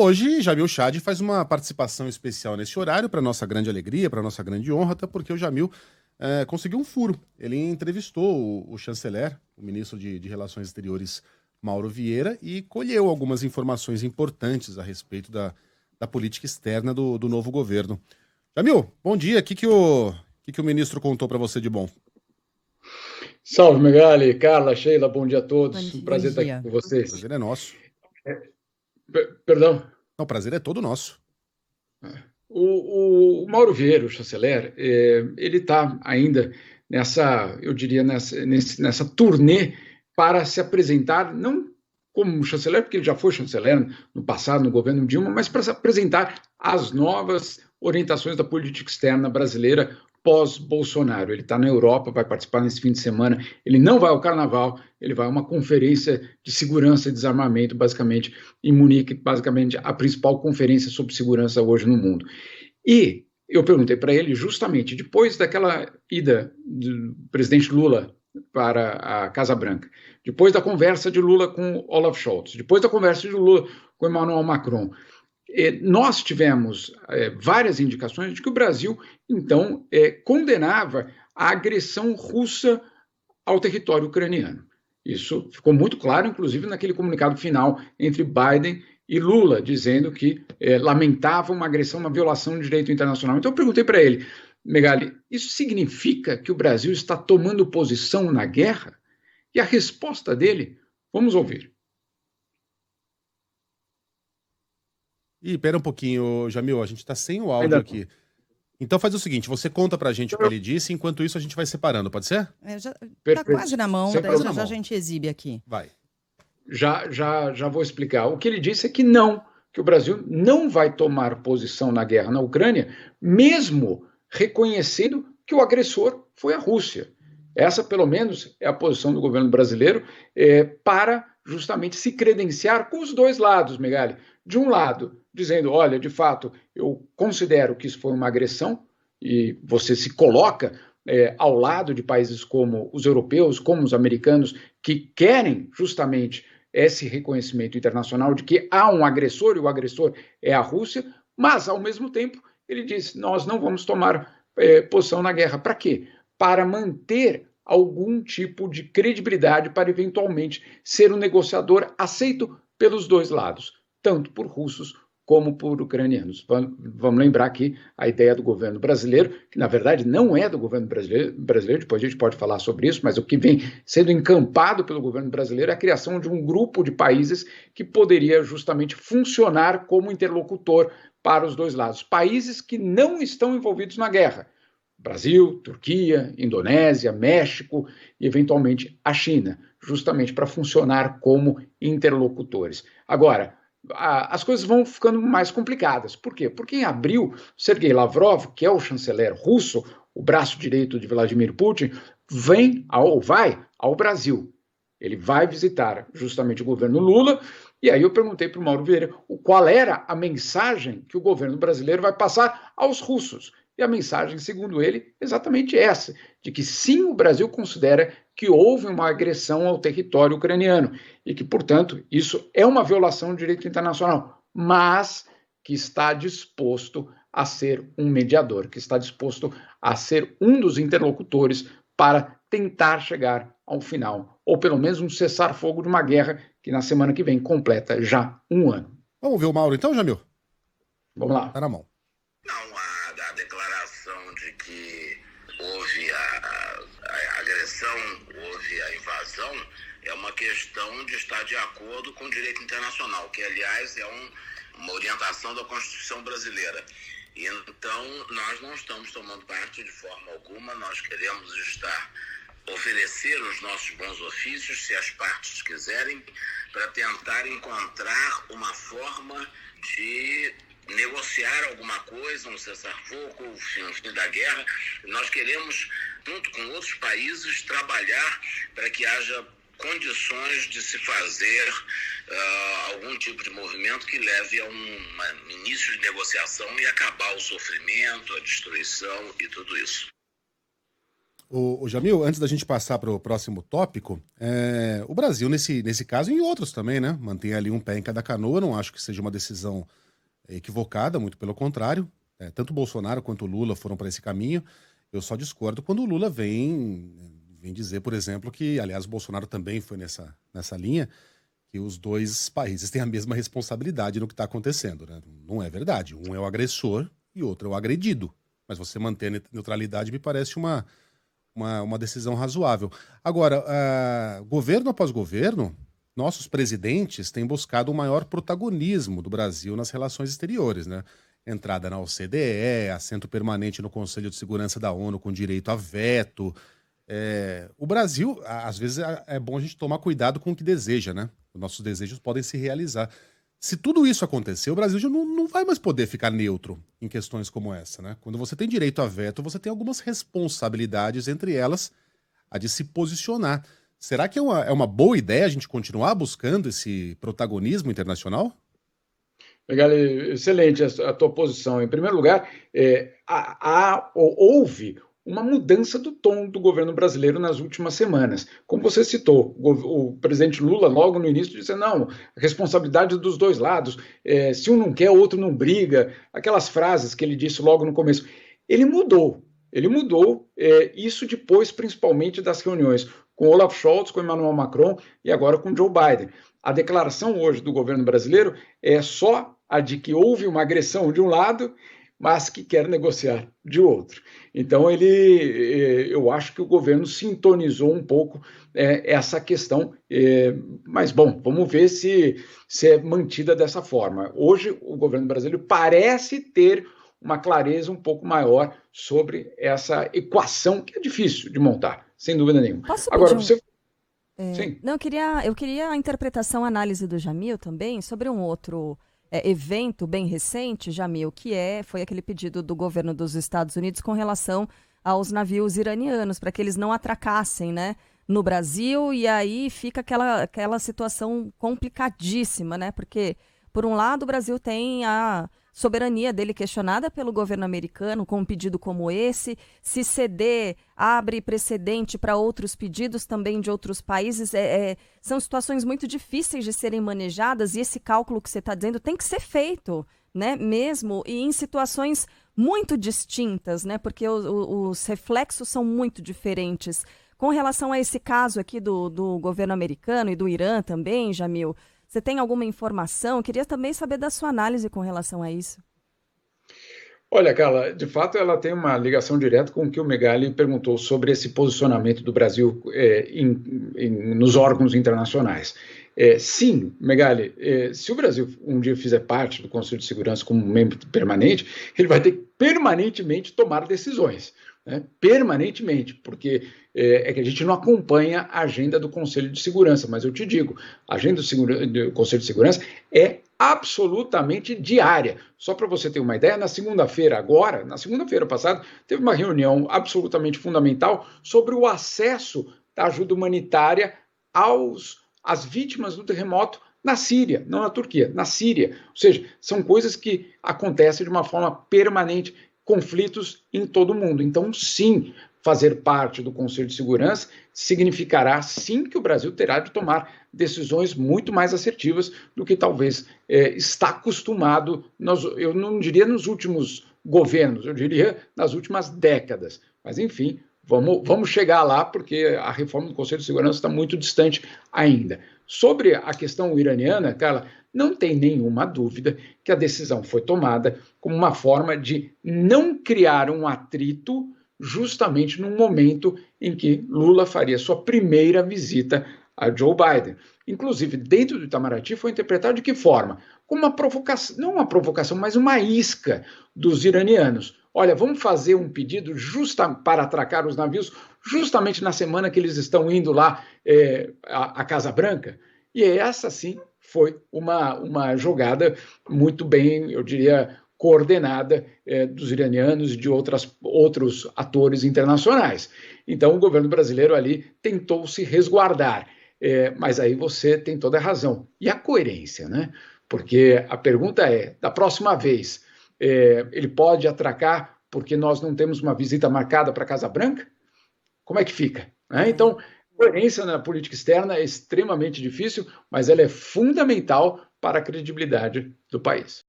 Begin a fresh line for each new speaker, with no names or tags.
Hoje, Jamil Chad faz uma participação especial nesse horário, para nossa grande alegria, para nossa grande honra, até porque o Jamil conseguiu um furo. Ele entrevistou o chanceler, o ministro de Relações Exteriores, Mauro Vieira, e colheu algumas informações importantes a respeito da política externa do novo governo. Jamil, bom dia. O que o ministro contou para você de bom?
Salve, Megali, Carla, Sheila, bom dia a todos.
Bom
Um prazer estar aqui com vocês.
O prazer é nosso.
Perdão?
Não, o prazer é todo nosso.
O Mauro Vieira, o chanceler, ele está ainda nessa turnê para se apresentar, não como chanceler, porque ele já foi chanceler no passado, no governo Dilma, mas para se apresentar as novas orientações da política externa brasileira pós-Bolsonaro. Ele está na Europa, vai participar nesse fim de semana. Ele não vai ao Carnaval, ele vai a uma conferência de segurança e desarmamento, basicamente, em Munique, basicamente a principal conferência sobre segurança hoje no mundo. E eu perguntei para ele, justamente, depois daquela ida do presidente Lula para a Casa Branca, depois da conversa de Lula com Olaf Scholz, depois da conversa de Lula com Emmanuel Macron, nós tivemos várias indicações de que o Brasil, então, condenava a agressão russa ao território ucraniano. Isso ficou muito claro, inclusive, naquele comunicado final entre Biden e Lula, dizendo que lamentava uma agressão, uma violação do direito internacional. Então, eu perguntei para ele, Megali, isso significa que o Brasil está tomando posição na guerra? E a resposta dele, vamos ouvir.
Ih, pera um pouquinho, Jamil, a gente tá sem o áudio aqui. Então faz o seguinte, você conta pra gente o que ele disse, enquanto isso a gente vai separando, pode ser?
Tá quase na mão, daí já a gente exibe aqui.
Vai.
Já vou explicar. O que ele disse é que não, que o Brasil não vai tomar posição na guerra na Ucrânia, mesmo reconhecendo que o agressor foi a Rússia. Essa, pelo menos, é a posição do governo brasileiro para justamente se credenciar com os dois lados, Megali. De um lado, dizendo, olha, de fato, eu considero que isso foi uma agressão, e você se coloca ao lado de países como os europeus, como os americanos, que querem justamente esse reconhecimento internacional de que há um agressor, e o agressor é a Rússia, mas, ao mesmo tempo, ele diz, nós não vamos tomar posição na guerra. Para quê? Para manter algum tipo de credibilidade para, eventualmente, ser um negociador aceito pelos dois lados, tanto por russos como por ucranianos. Vamos lembrar aqui a ideia do governo brasileiro, que na verdade não é do governo brasileiro, depois a gente pode falar sobre isso, mas o que vem sendo encampado pelo governo brasileiro é a criação de um grupo de países que poderia justamente funcionar como interlocutor para os dois lados. Países que não estão envolvidos na guerra. Brasil, Turquia, Indonésia, México e, eventualmente, a China, justamente para funcionar como interlocutores. Agora, as coisas vão ficando mais complicadas. Por quê? Porque em abril, Sergei Lavrov, que é o chanceler russo, o braço direito de Vladimir Putin, vai ao Brasil. Ele vai visitar justamente o governo Lula, e aí eu perguntei para o Mauro Vieira qual era a mensagem que o governo brasileiro vai passar aos russos. E a mensagem, segundo ele, é exatamente essa, de que sim, o Brasil considera que houve uma agressão ao território ucraniano e que, portanto, isso é uma violação do direito internacional, mas que está disposto a ser um mediador, que está disposto a ser um dos interlocutores para tentar chegar ao final, ou pelo menos um cessar-fogo de uma guerra que na semana que vem completa já 1 ano.
Vamos ver o Mauro então, Jamil?
Vamos lá.
Tá na mão.
Não, a declaração de que houve a agressão, houve a invasão, é uma questão de estar de acordo com o direito internacional, que, aliás, é uma orientação da Constituição brasileira. E, então, nós não estamos tomando parte de forma alguma, nós queremos oferecer os nossos bons ofícios, se as partes quiserem, para tentar encontrar uma forma de negociar alguma coisa, um cessar-fogo, o fim da guerra. Nós queremos, junto com outros países, trabalhar para que haja condições de se fazer algum tipo de movimento que leve a um início de negociação e acabar o sofrimento, a destruição e tudo isso.
O Jamil, antes da gente passar para o próximo tópico, o Brasil, nesse caso e em outros também, né? Mantém ali um pé em cada canoa, não acho que seja uma decisão equivocada, muito pelo contrário. Tanto o Bolsonaro quanto o Lula foram para esse caminho. Eu só discordo quando o Lula vem dizer, por exemplo, que, aliás, o Bolsonaro também foi nessa linha, que os dois países têm a mesma responsabilidade no que está acontecendo, né? Não é verdade. Um é o agressor e outro é o agredido. Mas você manter a neutralidade me parece uma decisão razoável. Agora, governo após governo, nossos presidentes têm buscado um maior protagonismo do Brasil nas relações exteriores, né? Entrada na OCDE, assento permanente no Conselho de Segurança da ONU com direito a veto. O Brasil, às vezes, é bom a gente tomar cuidado com o que deseja, né? Os nossos desejos podem se realizar. Se tudo isso acontecer, o Brasil já não vai mais poder ficar neutro em questões como essa, né? Quando você tem direito a veto, você tem algumas responsabilidades, entre elas a de se posicionar. Será que é uma boa ideia a gente continuar buscando esse protagonismo internacional?
Legal, excelente a tua posição. Em primeiro lugar, houve uma mudança do tom do governo brasileiro nas últimas semanas. Como você citou, o presidente Lula, logo no início, disse: não, a responsabilidade dos dois lados, se um não quer, o outro não briga, aquelas frases que ele disse logo no começo. Ele mudou, isso depois, principalmente, das reuniões com Olaf Scholz, com Emmanuel Macron e agora com Joe Biden. A declaração hoje do governo brasileiro é só a de que houve uma agressão de um lado, mas que quer negociar de outro. Então, eu acho que o governo sintonizou um pouco essa questão, mas, bom, vamos ver se é mantida dessa forma. Hoje, o governo brasileiro parece ter uma clareza um pouco maior sobre essa equação, que é difícil de montar, sem dúvida nenhuma.
Agora, você... Sim. Não, eu queria a interpretação, a análise do Jamil também sobre um outro evento bem recente, Jamil, que foi aquele pedido do governo dos Estados Unidos com relação aos navios iranianos, para que eles não atracassem, né, no Brasil, e aí fica aquela situação complicadíssima, né, porque, por um lado, o Brasil tem a soberania dele questionada pelo governo americano com um pedido como esse. Se ceder, abre precedente para outros pedidos também de outros países. São situações muito difíceis de serem manejadas, e esse cálculo que você está dizendo tem que ser feito, né, mesmo, e em situações muito distintas, né, porque os reflexos são muito diferentes. Com relação a esse caso aqui do governo americano e do Irã também, Jamil, você tem alguma informação? Eu queria também saber da sua análise com relação a isso.
Olha, Carla, de fato ela tem uma ligação direta com o que o Megali perguntou sobre esse posicionamento do Brasil nos órgãos internacionais. Sim, Megali, se o Brasil um dia fizer parte do Conselho de Segurança como membro permanente, ele vai ter que permanentemente tomar decisões. Né? Permanentemente, porque é que a gente não acompanha a agenda do Conselho de Segurança, mas eu te digo, a agenda do Conselho de Segurança é absolutamente diária. Só para você ter uma ideia, na segunda-feira passada, teve uma reunião absolutamente fundamental sobre o acesso da ajuda humanitária às vítimas do terremoto na Síria, não na Turquia, na Síria. Ou seja, são coisas que acontecem de uma forma permanente, conflitos em todo o mundo. Então, sim, fazer parte do Conselho de Segurança significará, sim, que o Brasil terá de tomar decisões muito mais assertivas do que talvez está acostumado, eu não diria nos últimos governos, eu diria nas últimas décadas. Mas, enfim, vamos chegar lá, porque a reforma do Conselho de Segurança está muito distante ainda. Sobre a questão iraniana, Carla, não tem nenhuma dúvida que a decisão foi tomada como uma forma de não criar um atrito justamente no momento em que Lula faria sua primeira visita a Joe Biden. Inclusive, dentro do Itamaraty, foi interpretado de que forma? Como uma provocação, não uma provocação, mas uma isca dos iranianos. Olha, vamos fazer um pedido para atracar os navios justamente na semana que eles estão indo lá à Casa Branca. E essa, sim, foi uma jogada muito bem, eu diria, coordenada dos iranianos e de outros atores internacionais. Então, o governo brasileiro ali tentou se resguardar. Mas aí você tem toda a razão. E a coerência, né? Porque a pergunta da próxima vez, ele pode atracar porque nós não temos uma visita marcada para a Casa Branca? como é que fica? Né? Então, coerência na política externa é extremamente difícil, mas ela é fundamental para a credibilidade do país.